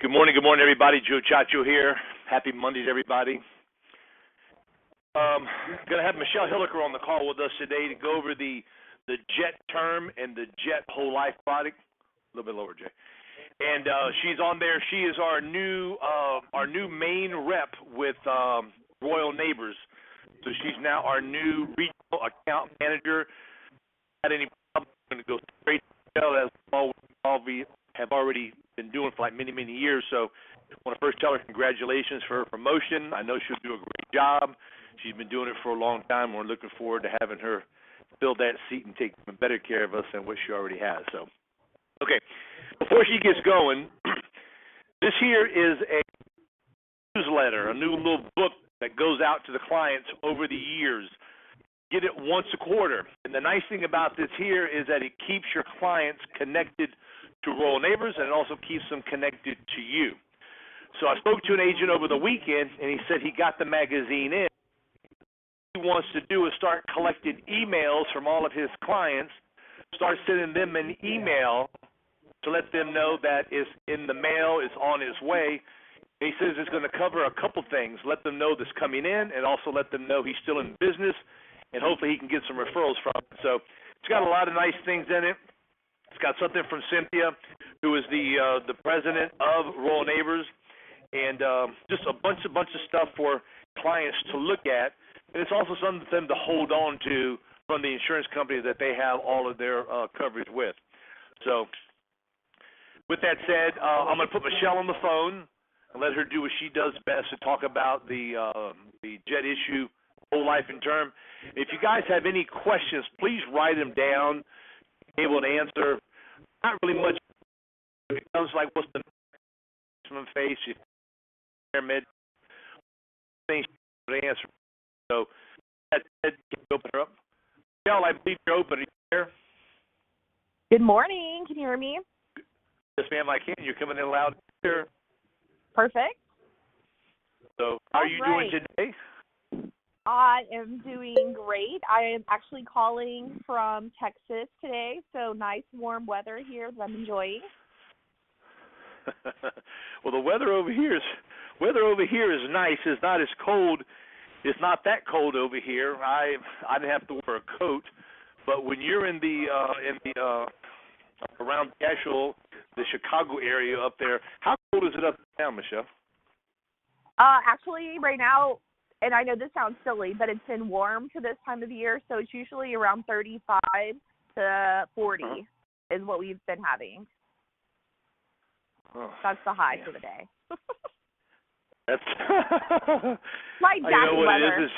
Good morning, everybody. Joe Chacho here. Happy Monday to everybody. Going to have Michelle Hilliker on the call with us today to go over the JETerm and the Jet Whole Life product. A little bit lower, Jay. And she's on there. She is our new main rep with Royal Neighbors. So she's now our new regional account manager. Had any problem? I'm going to go straight to Michelle, as all we have already been doing for like many, many years. So I want to first tell her congratulations for her promotion. I know she'll do a great job. She's been doing it for a long time. We're looking forward to having her fill that seat and take even better care of us than what she already has. So, okay, before she gets going, this here is a newsletter, a new little book that goes out to the clients over the years. Get it once a quarter. And the nice thing about this here is that it keeps your clients connected to Royal Neighbors, and it also keeps them connected to you. So I spoke to an agent over the weekend, and he said he got the magazine in. What he wants to do is start collecting emails from all of his clients, start sending them an email to let them know that it's in the mail, it's on its way. And he says it's going to cover a couple things, let them know this coming in, and also let them know he's still in business, and hopefully he can get some referrals from it. So it's got a lot of nice things in it. It's got something from Cynthia, who is the president of Royal Neighbors, and just a bunch of stuff for clients to look at. And it's also something for them to hold on to from the insurance company that they have all of their coverage with. So with that said, I'm going to put Michelle on the phone and let her do what she does best to talk about the Jet issue, whole life and term. If you guys have any questions, please write them down. Able to answer. Not really much. It comes like what's the maximum face, pyramid things to answer. So that said, can you open her up? Michelle, I believe you're open. Are you there? Good morning. Can you hear me? Yes, ma'am, I can. You're coming in loud here. Perfect. So how are you doing today? I am doing great. I am actually calling from Texas today, so nice warm weather here that I'm enjoying. Well, the weather over here is nice. It's not as cold. It's not that cold over here. I didn't have to wear a coat, but when you're in the around the Chicago area up there, how cold is it up now, Michelle? Actually, right now, and I know this sounds silly, but it's been warm for this time of the year, so it's usually around 35 to 40 is what we've been having. That's the high for the day. That's my jacket weather,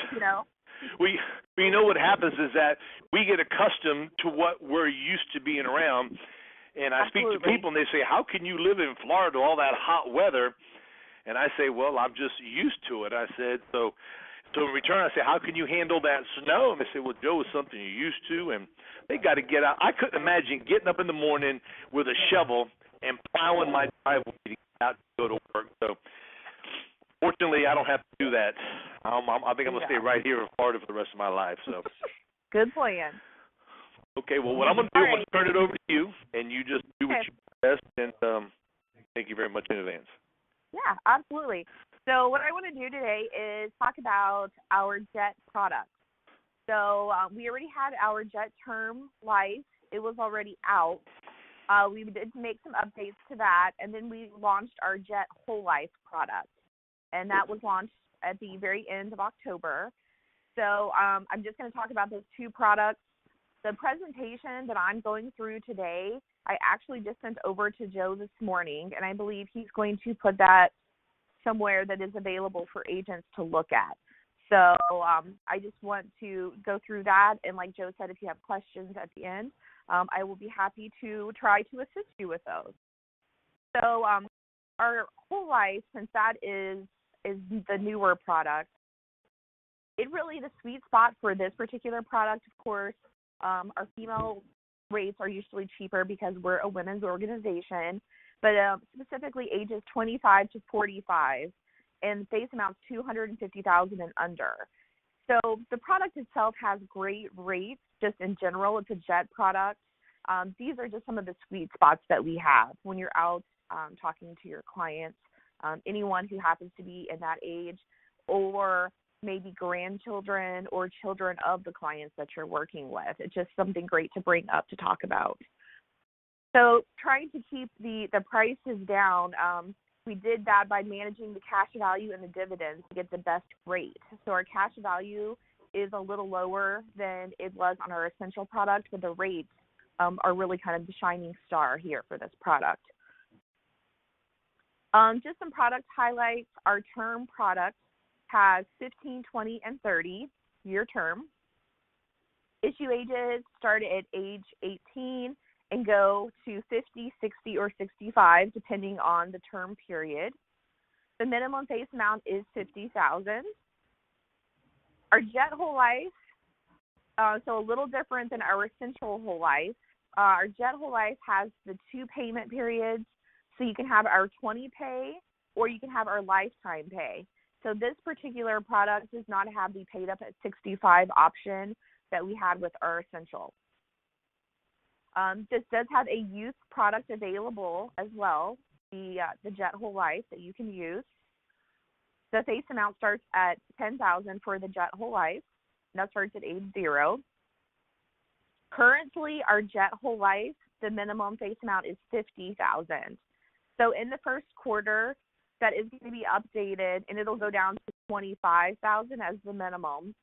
We know what happens is that we get accustomed to what we're used to being around, and I Absolutely. speak to people and they say, "How can you live in Florida, all that hot weather?" And I say, well, I'm just used to it. I said, so in return, I say, how can you handle that snow? And they say, well, Joe, it's something you're used to, and they got to get out. I couldn't imagine getting up in the morning with a shovel and plowing my driveway to get out to go to work. So fortunately, I don't have to do that. I think I'm going to stay right here in Florida for the rest of my life. So good plan. Okay, well, what I'm going to do, I'm going to turn it over to you, and you just do what you do best, and thank you very much in advance. Yeah, absolutely. So what I want to do today is talk about our Jet product. So we already had our JETerm Life. It was already out. We did make some updates to that, and then we launched our Jet Whole Life product, and that was launched at the very end of October. So I'm just going to talk about those two products. The presentation that I'm going through today, I actually just sent over to Joe this morning, and I believe he's going to put that somewhere that is available for agents to look at. So I just want to go through that, and like Joe said, if you have questions at the end, I will be happy to try to assist you with those. So our Whole Life, since that is the newer product, it really the sweet spot for this particular product, of course. Our female rates are usually cheaper because we're a women's organization, but specifically ages 25 to 45, and face amounts $250,000 and under. So the product itself has great rates just in general. It's a Jet product. These are just some of the sweet spots that we have when you're out talking to your clients, anyone who happens to be in that age, or maybe grandchildren or children of the clients that you're working with. It's just something great to bring up to talk about. So trying to keep the prices down, we did that by managing the cash value and the dividends to get the best rate. So our cash value is a little lower than it was on our essential product, but the rates are really kind of the shining star here for this product. Just some product highlights. Our term product has 15, 20, and 30-year term. Issue ages start at age 18 and go to 50, 60, or 65, depending on the term period. The minimum face amount is $50,000. Our Jet Whole Life, so a little different than our Essential Whole Life. Our Jet Whole Life has the 2 payment periods, so you can have our 20 pay or you can have our lifetime pay. So this particular product does not have the paid up at 65 option that we had with our Essential. This does have a youth product available as well, the Jet Whole Life that you can use. The face amount starts at $10,000 for the Jet Whole Life. That starts at age 0. Currently, our Jet Whole Life, the minimum face amount is $50,000. So in the first quarter, that is going to be updated, and it'll go down to $25,000 as the minimum,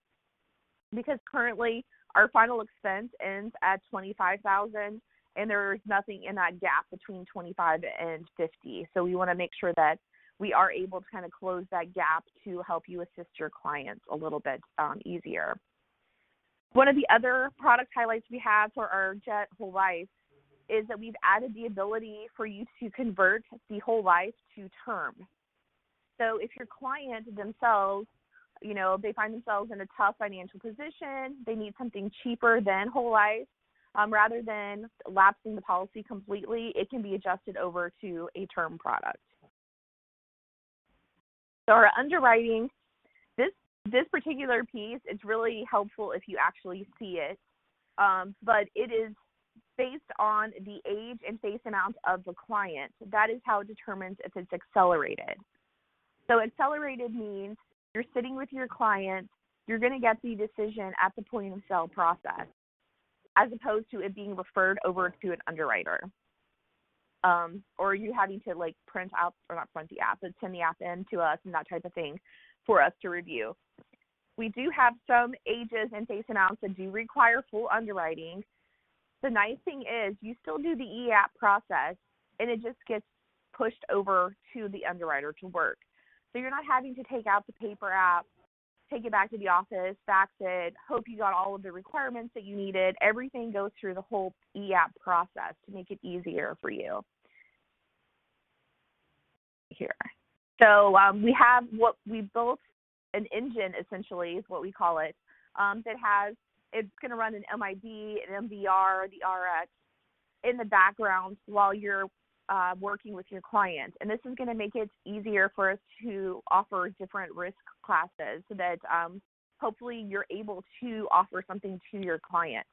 because currently our final expense ends at $25,000, and there's nothing in that gap between 25 and 50. So we want to make sure that we are able to kind of close that gap to help you assist your clients a little bit easier. One of the other product highlights we have for our Jet Whole Life is that we've added the ability for you to convert the whole life to term. So if your client themselves, they find themselves in a tough financial position, they need something cheaper than whole life, rather than lapsing the policy completely, it can be adjusted over to a term product. So our underwriting, this particular piece, it's really helpful if you actually see it, but it is based on the age and face amount of the client. That is how it determines if it's accelerated. So accelerated means you're sitting with your client, you're going to get the decision at the point of sale process, as opposed to it being referred over to an underwriter. Or you having to print out, or not print the app, but send the app in to us and that type of thing for us to review. We do have some ages and face amounts that do require full underwriting. The nice thing is you still do the e-app process, and it just gets pushed over to the underwriter to work. So you're not having to take out the paper app, take it back to the office, fax it, hope you got all of the requirements that you needed. Everything goes through the whole e-app process to make it easier for you. Here. So we have what we built, an engine essentially is what we call it, that has, it's going to run an MIB, an MVR, the RX in the background while you're working with your client. And this is going to make it easier for us to offer different risk classes so that hopefully you're able to offer something to your client.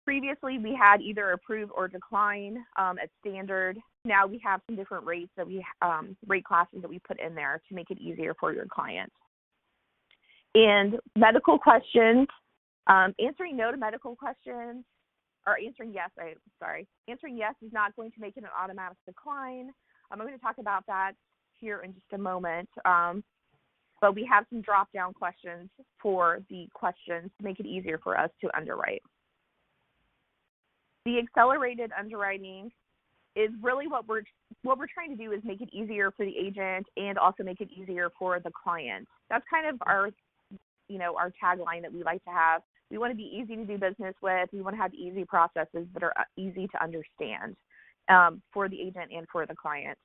Previously, we had either approve or decline at standard. Now we have some different rates that rate classes that we put in there to make it easier for your clients. And medical questions, answering no to medical questions, or answering yes, answering yes is not going to make it an automatic decline. I'm going to talk about that here in just a moment. But we have some drop-down questions for the questions to make it easier for us to underwrite. The accelerated underwriting is really what we're trying to do is make it easier for the agent and also make it easier for the client. That's kind of our tagline that we like to have. We want to be easy to do business with. We want to have easy processes that are easy to understand for the agent and for the client.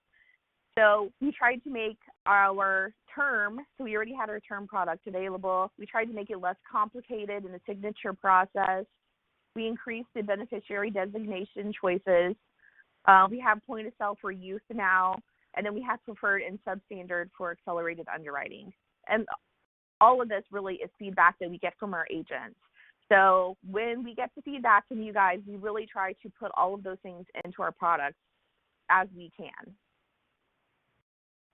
So we tried to make our term, so we already had our term product available. We tried to make it less complicated in the signature process. We increased the beneficiary designation choices. We have point of sale for youth now, and then we have preferred and substandard for accelerated underwriting. And all of this really is feedback that we get from our agents. So when we get the feedback from you guys, we really try to put all of those things into our products as we can.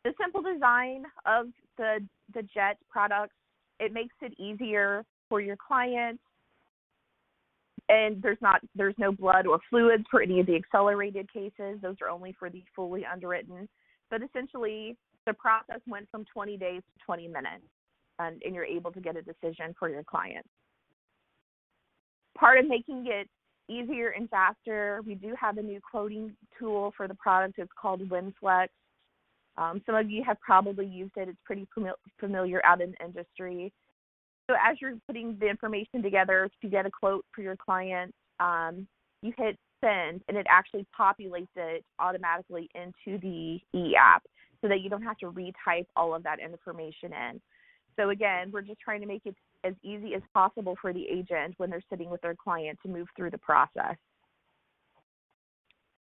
The simple design of the JET products, it makes it easier for your clients, and there's no blood or fluids for any of the accelerated cases. Those are only for the fully underwritten. But essentially, the process went from 20 days to 20 minutes, and you're able to get a decision for your clients. Part of making it easier and faster, we do have a new quoting tool for the product. It's called WinFlex. Some of you have probably used it. It's pretty familiar out in the industry. So as you're putting the information together to get a quote for your client, you hit send, and it actually populates it automatically into the e-app so that you don't have to retype all of that information in. So again, we're just trying to make it as easy as possible for the agent when they're sitting with their client to move through the process.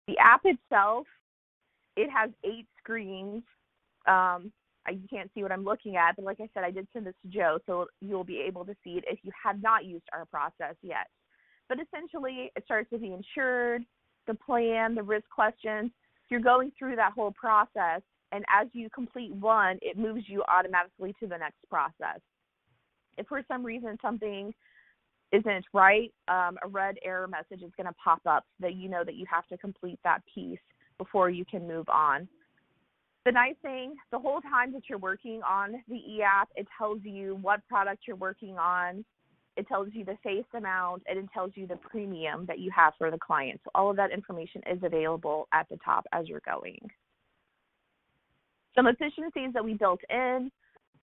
The app itself, it has 8 screens. You can't see what I'm looking at, but like I said, I did send this to Joe, so you'll be able to see it if you have not used our process yet. But essentially, it starts with the insured, the plan, the risk questions. You're going through that whole process, and as you complete one, it moves you automatically to the next process. If for some reason something isn't right, a red error message is going to pop up so that you know that you have to complete that piece before you can move on. The nice thing, the whole time that you're working on the e-app, it tells you what product you're working on, it tells you the face amount, and it tells you the premium that you have for the client. So all of that information is available at the top as you're going. Some efficiencies that we built in,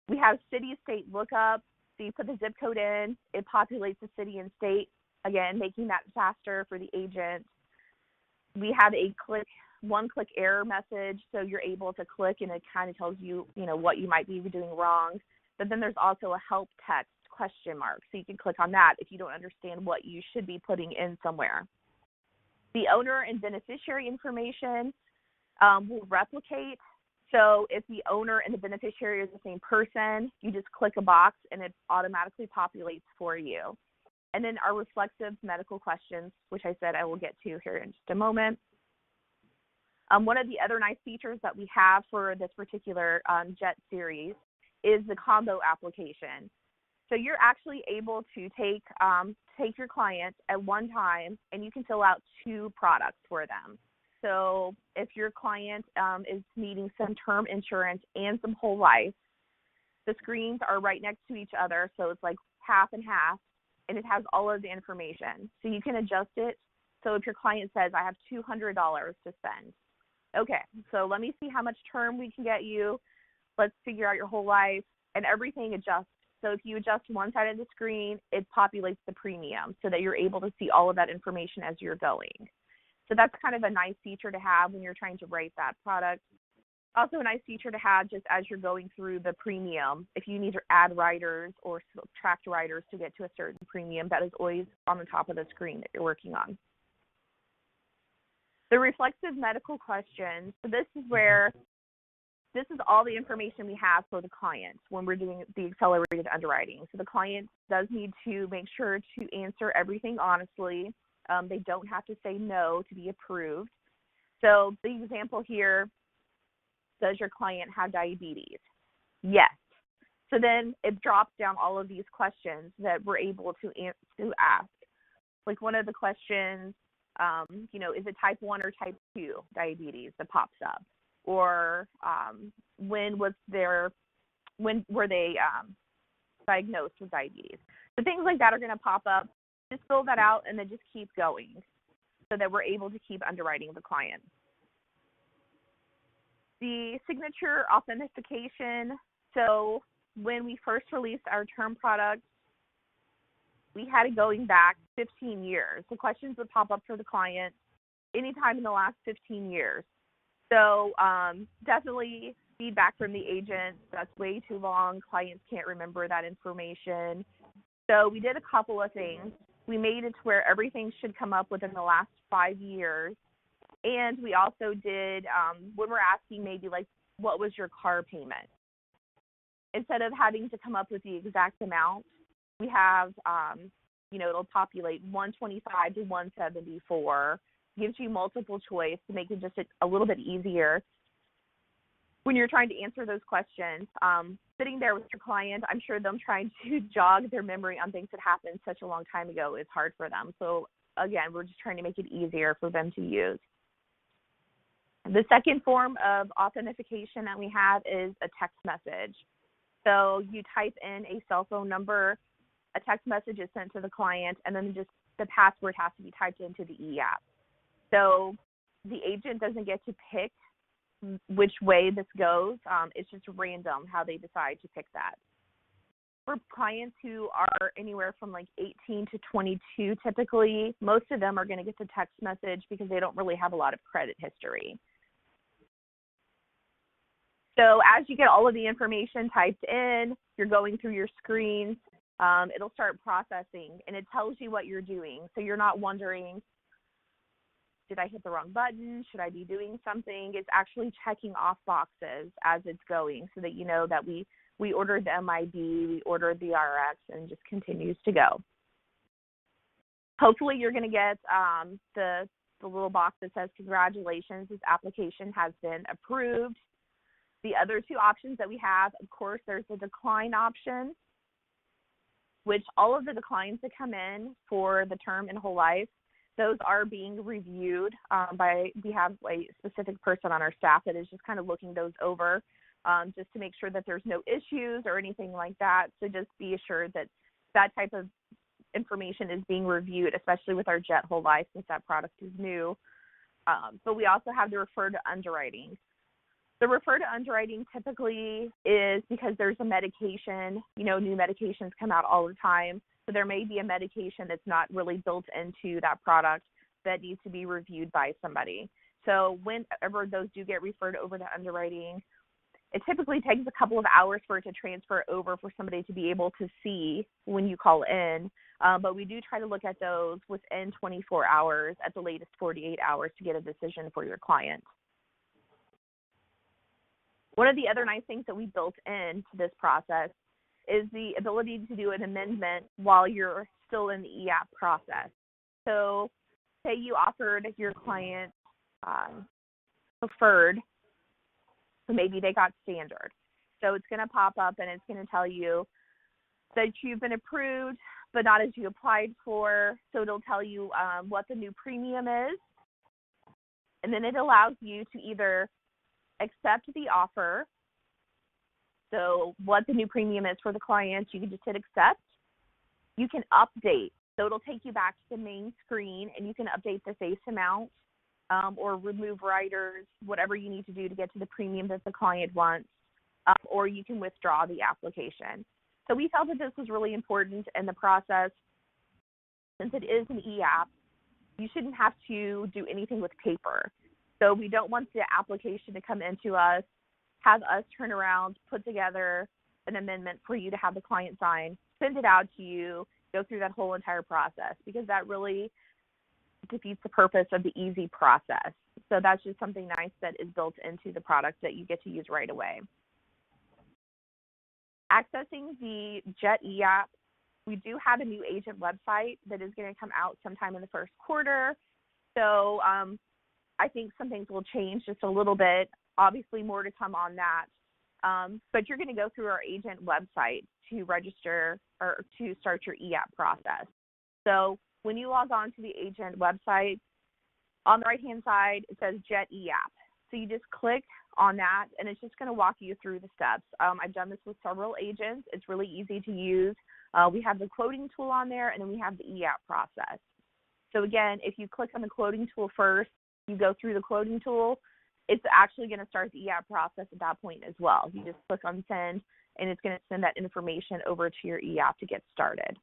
we have city-state lookup. So you put the zip code in, it populates the city and state, again, making that faster for the agent. We have a one-click error message, so you're able to click and it kind of tells you, what you might be doing wrong. But then there's also a help text question mark, so you can click on that if you don't understand what you should be putting in somewhere. The owner and beneficiary information will replicate. So if the owner and the beneficiary are the same person, you just click a box and it automatically populates for you. And then our reflexive medical questions, which I said I will get to here in just a moment. One of the other nice features that we have for this particular JET series is the combo application. So you're actually able to take your client at one time, and you can fill out 2 products for them. So if your client is needing some term insurance and some whole life, the screens are right next to each other, so it's like half and half, and it has all of the information. So you can adjust it. So if your client says, I have $200 to spend, okay, so let me see how much term we can get you. Let's figure out your whole life, and everything adjusts. So if you adjust one side of the screen, it populates the premium so that you're able to see all of that information as you're going. So that's kind of a nice feature to have when you're trying to rate that product. Also a nice feature to have just as you're going through the premium. If you need to add riders or subtract riders to get to a certain premium, that is always on the top of the screen that you're working on. The reflexive medical questions, so this is all the information we have for the client when we're doing the accelerated underwriting. So the client does need to make sure to answer everything honestly. They don't have to say no to be approved. So the example here, does your client have diabetes? Yes. So then it drops down all of these questions that we're able to ask. Like one of the questions, is it type 1 or type 2 diabetes that pops up? Or when were they diagnosed with diabetes? So things like that are going to pop up. Just fill that out and then just keep going so that we're able to keep underwriting the client. The signature authentication. So when we first released our term product, we had it going back 15 years. The questions would pop up for the client anytime in the last 15 years. So definitely feedback from the agent. That's way too long. Clients can't remember that information. So we did a couple of things. We made it to where everything should come up within the last 5 years. And we also did, when we're asking maybe like, what was your car payment? Instead of having to come up with the exact amount, we have It'll populate 125 to 174, gives you multiple choice to make it just a little bit easier when you're trying to answer those questions. Sitting there with your client, I'm sure them trying to jog their memory on things that happened such a long time ago is hard for them. So again, we're just trying to make it easier for them to use. The second form of authentication that we have is a text message. So you type in a cell phone number, a text message is sent to the client, and then just the password has to be typed into the e-app. So the agent doesn't get to pick which way this goes. It's just random how they decide to pick that. For clients who are anywhere from like 18 to 22, typically, most of them are going to get the text message because they don't really have a lot of credit history. So as you get all of the information typed in, you're going through your screens, it'll start processing, and it tells you what you're doing. So you're not wondering, did I hit the wrong button? Should I be doing something? It's actually checking off boxes as it's going so that you know that we ordered the MID, we ordered the RX, and just continues to go. Hopefully you're going to get the little box that says, congratulations, this application has been approved. The other two options that we have, of course, there's the decline option, which all of the declines that come in for the term and whole life, those are being reviewed we have a specific person on our staff that is just kind of looking those over just to make sure that there's no issues or anything like that. So just be assured that that type of information is being reviewed, especially with our Jet Whole Life since that product is new. But we also have the refer to underwriting. The refer to underwriting typically is because there's a medication, new medications come out all the time. So there may be a medication that's not really built into that product that needs to be reviewed by somebody. So whenever those do get referred over to underwriting, it typically takes a couple of hours for it to transfer over for somebody to be able to see when you call in. But we do try to look at those within 24 hours, at the latest 48 hours, to get a decision for your client. One of the other nice things that we built into this process is the ability to do an amendment while you're still in the e-app process. So say you offered your client preferred, so maybe they got standard. So it's going to pop up and it's going to tell you that you've been approved, but not as you applied for. So it'll tell you what the new premium is. And then it allows you to either accept the offer. So what the new premium is for the client, you can just hit accept. You can update. So it'll take you back to the main screen, and you can update the face amount or remove riders, whatever you need to do to get to the premium that the client wants, or you can withdraw the application. So we felt that this was really important in the process. Since it is an e-app, you shouldn't have to do anything with paper. So we don't want the application to come into us, have us turn around, put together an amendment for you to have the client sign, send it out to you, go through that whole entire process, because that really defeats the purpose of the easy process. So that's just something nice that is built into the product that you get to use right away. Accessing the Jet e-app, we do have a new agent website that is going to come out sometime in the first quarter. So I think some things will change just a little bit. Obviously, more to come on that. But you're going to go through our agent website to register or to start your e-app process. So when you log on to the agent website, on the right-hand side, it says Jet e-app. So you just click on that, and it's just going to walk you through the steps. I've done this with several agents. It's really easy to use. We have the quoting tool on there, and then we have the e-app process. So again, if you click on the quoting tool first, you go through the quoting tool, it's actually going to start the e-app process at that point as well. You just click on send, and it's going to send that information over to your e-app to get started.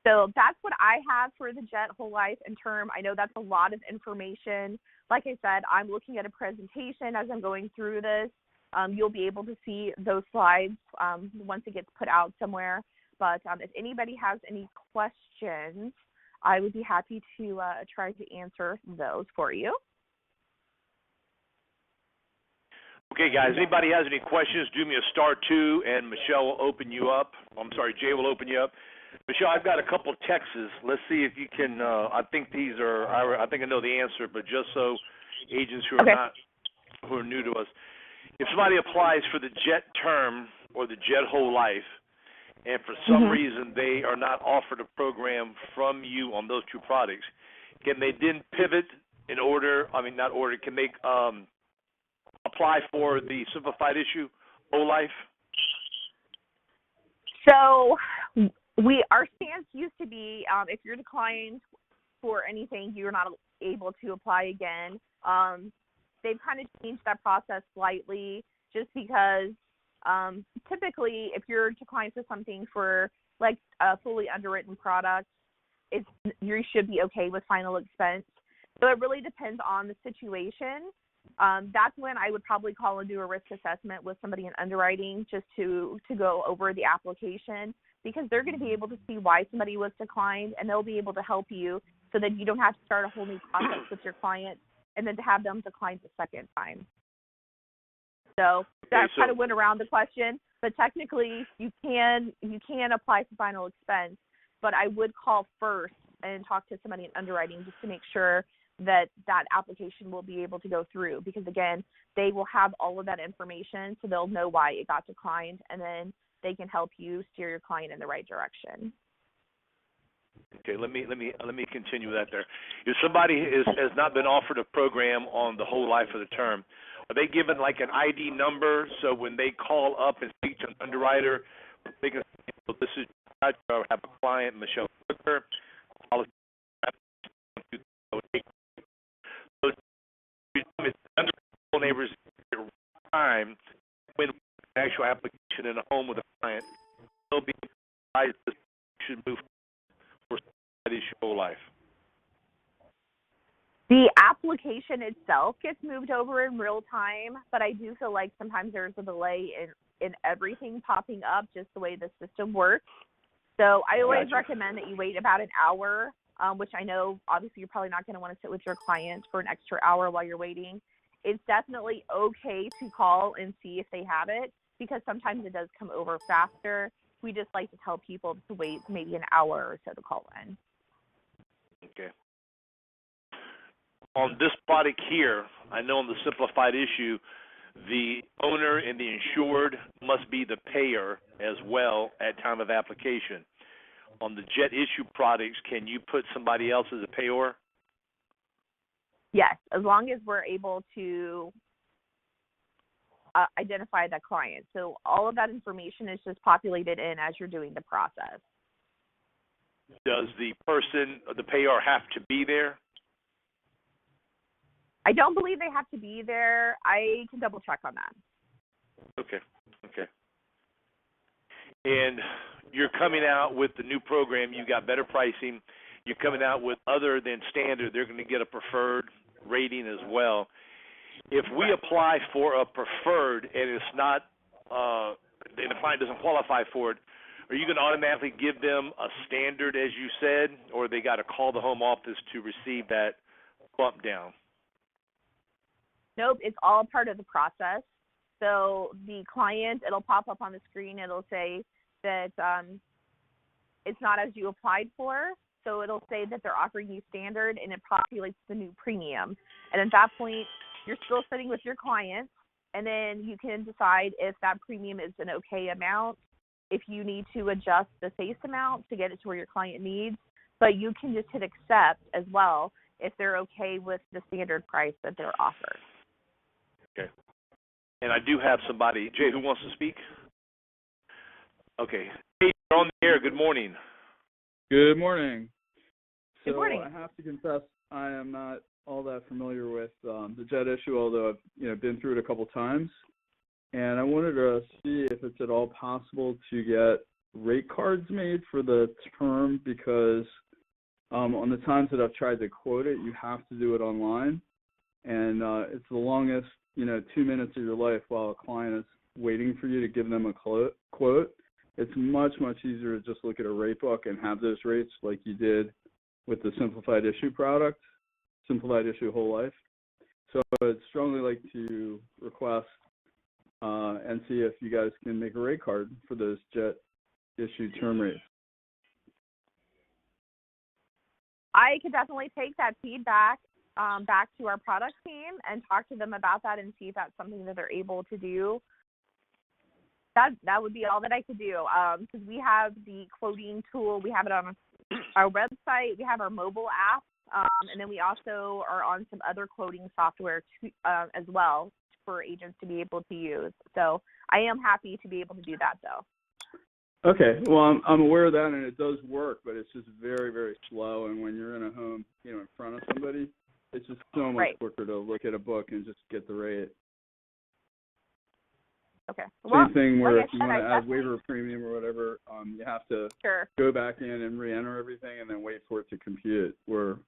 So that's what I have for the Jet Whole Life and Term. I know that's a lot of information. Like I said, I'm looking at a presentation as I'm going through this. You'll be able to see those slides once it gets put out somewhere. But if anybody has any questions, I would be happy to try to answer those for you. Okay, guys, anybody has any questions, do me a *2, and Michelle will open you up. I'm sorry, Jay will open you up. Michelle, I've got a couple texts. Let's see if you can. I think these are. I think I know the answer, but just so agents who are Okay. not, who are new to us, if somebody applies for the JETerm or the Jet Whole Life, and for some reason they are not offered a program from you on those two products, can they then pivot in order? I mean, not order. Can they apply for the simplified issue Whole Life? So our stance used to be if you're declined for anything, you're not able to apply again. They've kind of changed that process slightly just because typically if you're declined for something for like a fully underwritten product, you should be okay with final expense. So it really depends on the situation. That's when I would probably call and do a risk assessment with somebody in underwriting just to go over the application, because they're going to be able to see why somebody was declined, and they'll be able to help you so that you don't have to start a whole new process with your client and then to have them decline the second time. So that kind of went around the question, but technically you can apply for final expense, but I would call first and talk to somebody in underwriting just to make sure that application will be able to go through, because again, they will have all of that information, so they'll know why it got declined, and then they can help you steer your client in the right direction. Okay, let me continue that there. If somebody has not been offered a program on the Whole Life of the Term, are they given like an ID number so when they call up and speak to an underwriter, they can say, well, this is I have a client, Michelle Hooker. Neighbors time when an actual application in a home with a client, they'll be advised this should move for that issue Whole Life. The application itself gets moved over in real time, but I do feel like sometimes there's a delay in everything popping up, just the way the system works. So I always recommend that you wait about an hour, which I know obviously you're probably not going to want to sit with your client for an extra hour while you're waiting. It's definitely okay to call and see if they have it, because sometimes it does come over faster. We just like to tell people to wait maybe an hour or so to call in. Okay. On this product here, I know on the simplified issue, the owner and the insured must be the payer as well at time of application. On the Jet issue products, can you put somebody else as a payer? Yes, as long as we're able to identify that client. So all of that information is just populated in as you're doing the process. Does the person, the payer, have to be there? I don't believe they have to be there. I can double check on that. Okay. And you're coming out with the new program. You got better pricing. You're coming out with, other than standard, they're going to get a preferred rating as well. If we apply for a preferred and it's not, and the client doesn't qualify for it, are you going to automatically give them a standard, as you said, or they got to call the home office to receive that bump down? Nope, it's all part of the process. So the client, it'll pop up on the screen. It'll say that it's not as you applied for. So it'll say that they're offering you standard, and it populates the new premium. And at that point, you're still sitting with your client, and then you can decide if that premium is an okay amount, if you need to adjust the face amount to get it to where your client needs. But you can just hit accept as well if they're okay with the standard price that they're offered. Okay. And I do have somebody, Jay, who wants to speak? Okay. Hey, you're on the air. Good morning. Good morning. Good morning. I have to confess, I am not all that familiar with the Jet issue, although I've been through it a couple times. And I wanted to see if it's at all possible to get rate cards made for the term, because on the times that I've tried to quote it, you have to do it online. And it's the longest, 2 minutes of your life while a client is waiting for you to give them a quote. It's much, much easier to just look at a rate book and have those rates like you did with the simplified issue product, simplified issue Whole Life. So I'd strongly like to request and see if you guys can make a rate card for those Jet issue term rates. I could definitely take that feedback back to our product team and talk to them about that and see if that's something that they're able to do. That would be all that I could do, because we have the quoting tool. We have it on our website. We have our mobile app, and then we also are on some other quoting software as well for agents to be able to use. So I am happy to be able to do that, though. Okay, well, I'm aware of that, and it does work, but it's just very, very slow. And when you're in a home, in front of somebody, it's just so much quicker to look at a book and just get the rate. Okay. Same thing where if you want to add waiver premium or whatever, you have to go back in and re-enter everything and then wait for it to compute. Where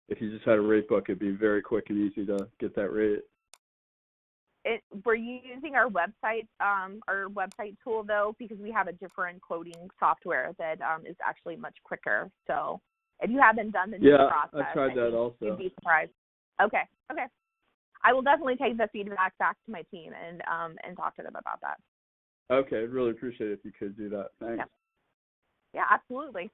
if you just had a rate book, it'd be very quick and easy to get that rate. Were you using our website tool, though? Because we have a different quoting software that is actually much quicker. So if you haven't done the new process, I tried that also. You'd be surprised. Okay. I will definitely take the feedback back to my team and talk to them about that. Okay, I'd really appreciate it if you could do that. Thanks. Yeah, absolutely.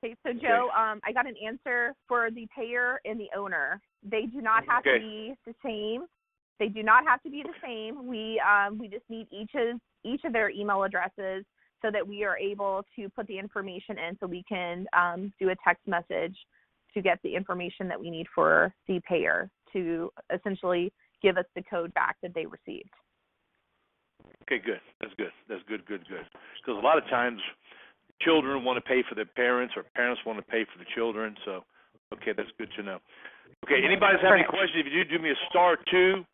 Okay, so Joe, I got an answer for the payer and the owner. They do not have to be the same. They do not have to be the same. We just need each of their email addresses so that we are able to put the information in, so we can do a text message to get the information that we need for the payer to essentially give us the code back that they received. Okay, good. That's good. Because a lot of times children want to pay for their parents or parents want to pay for the children. So, okay, that's good to know. Okay, anybody have any questions? If you do me a *2,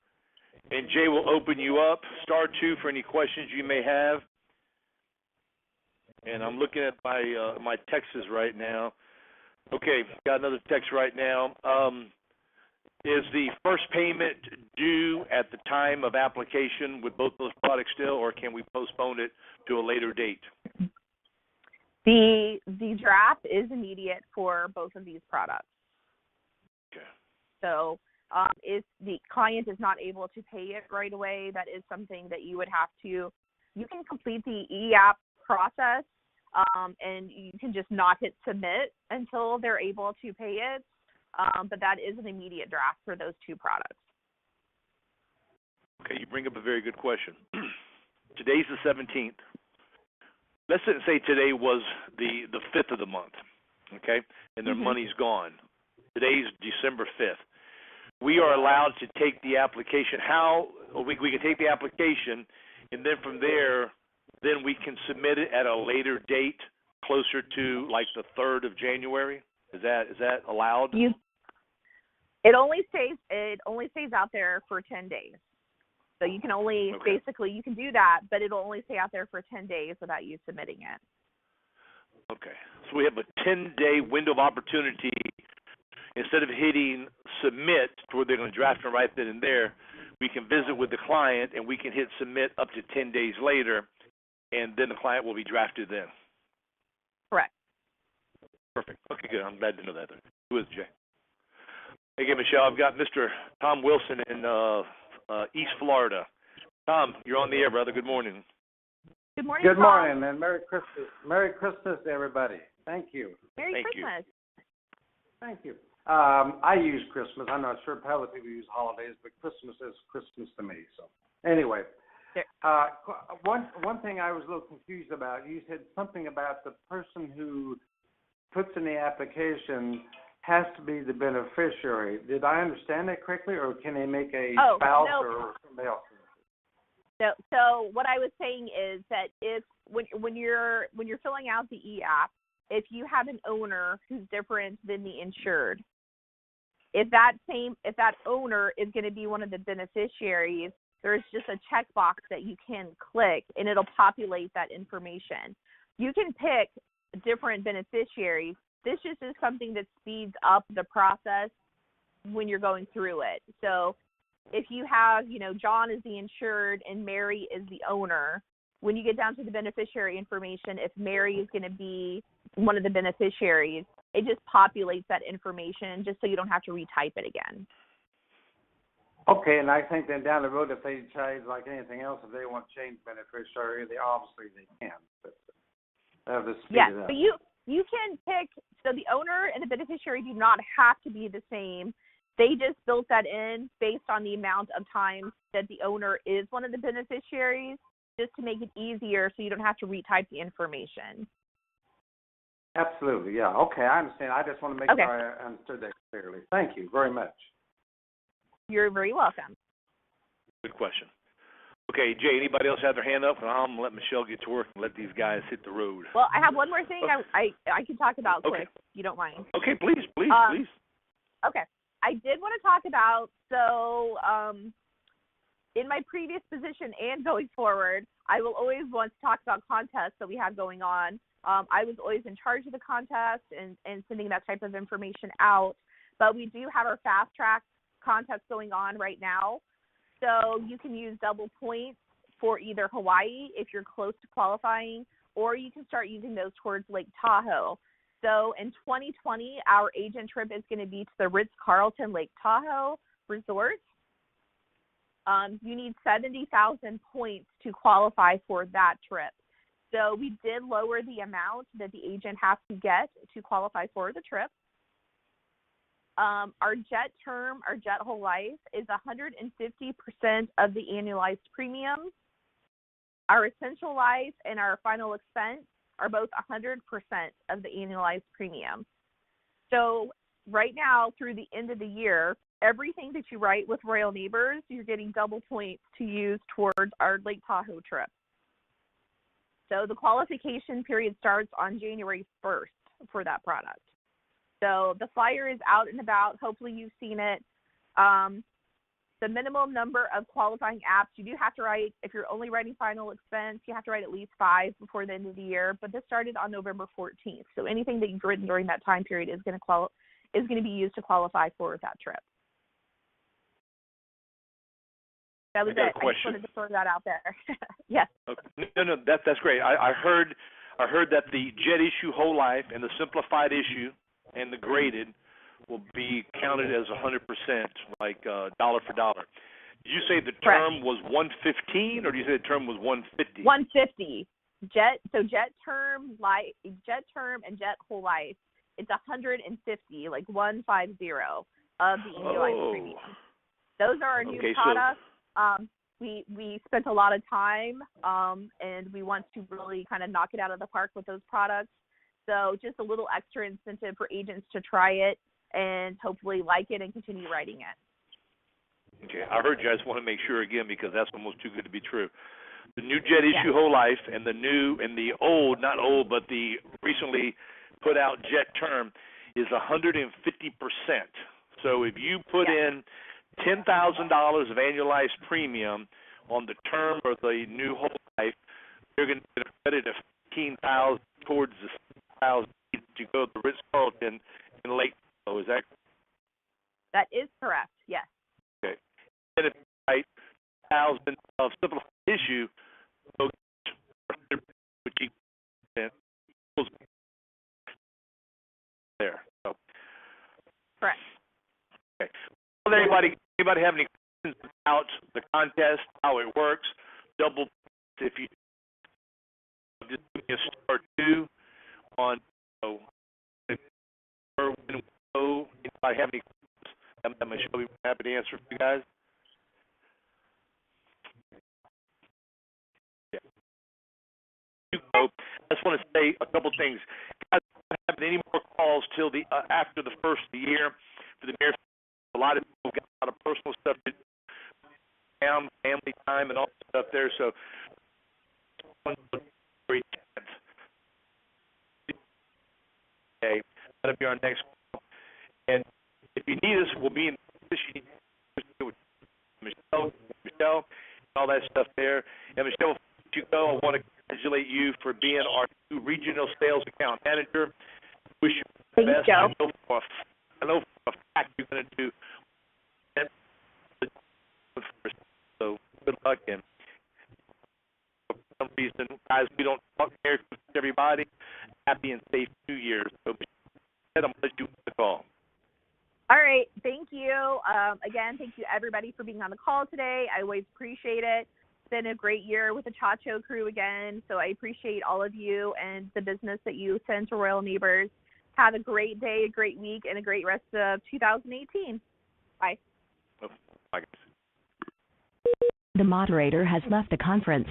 and Jay will open you up. *2 for any questions you may have. And I'm looking at my texts right now. Okay, got another text right now. Is the first payment due at the time of application with both those products still, or can we postpone it to a later date? The draft is immediate for both of these products. Okay. So if the client is not able to pay it right away, that is something that you would have to. You can complete the e-app process. And you can just not hit submit until they're able to pay it. But that is an immediate draft for those two products. Okay, you bring up a very good question. Today's the 17th. Let's say today was the 5th of the month, okay, and their money's gone. Today's December 5th. We are allowed to take the application. We can take the application, and then from there, then we can submit it at a later date, closer to like the 3rd of January. Is that allowed? It only stays out there for 10 days. So you can only basically you can do that, but it'll only stay out there for 10 days without you submitting it. Okay. So we have a 10-day window of opportunity. Instead of hitting submit to where they're going to draft it right then and there, we can visit with the client and we can hit submit up to 10 days later. And then the client will be drafted then. Correct. Perfect. Okay, good. I'm glad to know that. Who is Jay? Again, Michelle, I've got Mr. Tom Wilson in East Florida. Tom, you're on the air, brother. Good morning. Good morning, Good morning, and Merry Christmas. Merry Christmas to everybody. Thank you. Merry Christmas. Thank you. I use Christmas. I'm not sure how other people use holidays, but Christmas is Christmas to me. So anyway. One thing I was a little confused about, you said something about the person who puts in the application has to be the beneficiary. Did I understand that correctly, or can they make a spouse or somebody else? So what I was saying is that if when you're filling out the e-app, if you have an owner who's different than the insured, if that owner is going to be one of the beneficiaries, there's just a checkbox that you can click, and it'll populate that information. You can pick different beneficiaries. This just is something that speeds up the process when you're going through it. So if you have, John is the insured and Mary is the owner, when you get down to the beneficiary information, if Mary is going to be one of the beneficiaries, it just populates that information just so you don't have to retype it again. Okay, and I think then down the road, if they change like anything else, if they want to change beneficiary, they can. But that would speed it up. You can pick, so the owner and the beneficiary do not have to be the same. They just built that in based on the amount of time that the owner is one of the beneficiaries, just to make it easier so you don't have to retype the information. Absolutely, yeah. Okay, I understand. I just want to make sure I understood that clearly. Thank you very much. You're very welcome. Good question. Okay, Jay, anybody else have their hand up? I'm going to let Michelle get to work and let these guys hit the road. Well, I have one more thing I can talk about quick, if you don't mind. Okay, please. Okay. I did want to talk about, so in my previous position and going forward, I will always want to talk about contests that we have going on. I was always in charge of the contest and sending that type of information out. But we do have our fast track contest going on right now. So you can use double points for either Hawaii if you're close to qualifying, or you can start using those towards Lake Tahoe. So in 2020, our agent trip is going to be to the Ritz-Carlton Lake Tahoe Resort. You need 70,000 points to qualify for that trip. So we did lower the amount that the agent has to get to qualify for the trip. Our JETerm, our Jet Whole Life, is 150% of the annualized premium. Our Essential Life and our Final Expense are both 100% of the annualized premium. So right now, through the end of the year, everything that you write with Royal Neighbors, you're getting double points to use towards our Lake Tahoe trip. So the qualification period starts on January 1st for that product. So the flyer is out and about. Hopefully you've seen it. The minimum number of qualifying apps, you do have to write, if you're only writing Final Expense, you have to write at least 5 before the end of the year. But this started on November 14th. So anything that you've written during that time period is going to be used to qualify for that trip. That was it. I just wanted to throw that out there. Yes. Okay. No, that's great. I heard that the Jet issue whole life and the simplified issue and the graded will be counted as 100%, like dollar for dollar. Did you say the term was 115, or did you say the term was 150? 150. JETerm and Jet Whole Life, it's 150, like 150 of the annualized premium. Those are our new products. We spent a lot of time, and we want to really kind of knock it out of the park with those products. So just a little extra incentive for agents to try it and hopefully like it and continue writing it. Okay, I heard you. I just want to make sure again because that's almost too good to be true. The new Jet issue whole life and the new and the old, not old, but the recently put out JETerm is 150%. So if you put in $10,000 of annualized premium on the term or the new whole life, you're going to get a credit of $15,000 towards the $6,000 to go to the Ritz-Carlton in Lake Tahoe. Is that correct? That is correct, yes. Okay. And if you write $1,000 of simplified issue, which equals there. So. Correct. Okay. Well, anybody have any questions about the contest, how it works? Double if you just give me a star 2 on anybody have any questions? I'm Michelle, be happy to answer for you guys. Yeah. I just want to say a couple things. Guys, don't have any more calls till the after the first of the year for the mayor. A lot of people got a lot of personal stuff to do, family time and all that stuff there. So okay, that'll be our next call. And if you need us, we'll be in position with Michelle, and all that stuff there. And Michelle, before you go, I want to congratulate you for being our new regional sales account manager. Wish you the best. I know for a fact you're going to do it. So good luck. And for some reason, guys, we don't talk Merry Christmas to everybody. Happy and safe New Year's. So I'm going to let you the call. All right. Thank you. Again, thank you, everybody, for being on the call today. I always appreciate it. been a great year with the Chacho crew again. So I appreciate all of you and the business that you send to Royal Neighbors. Have a great day, a great week, and a great rest of 2018. Bye. Oh, bye, guys. The moderator has left the conference.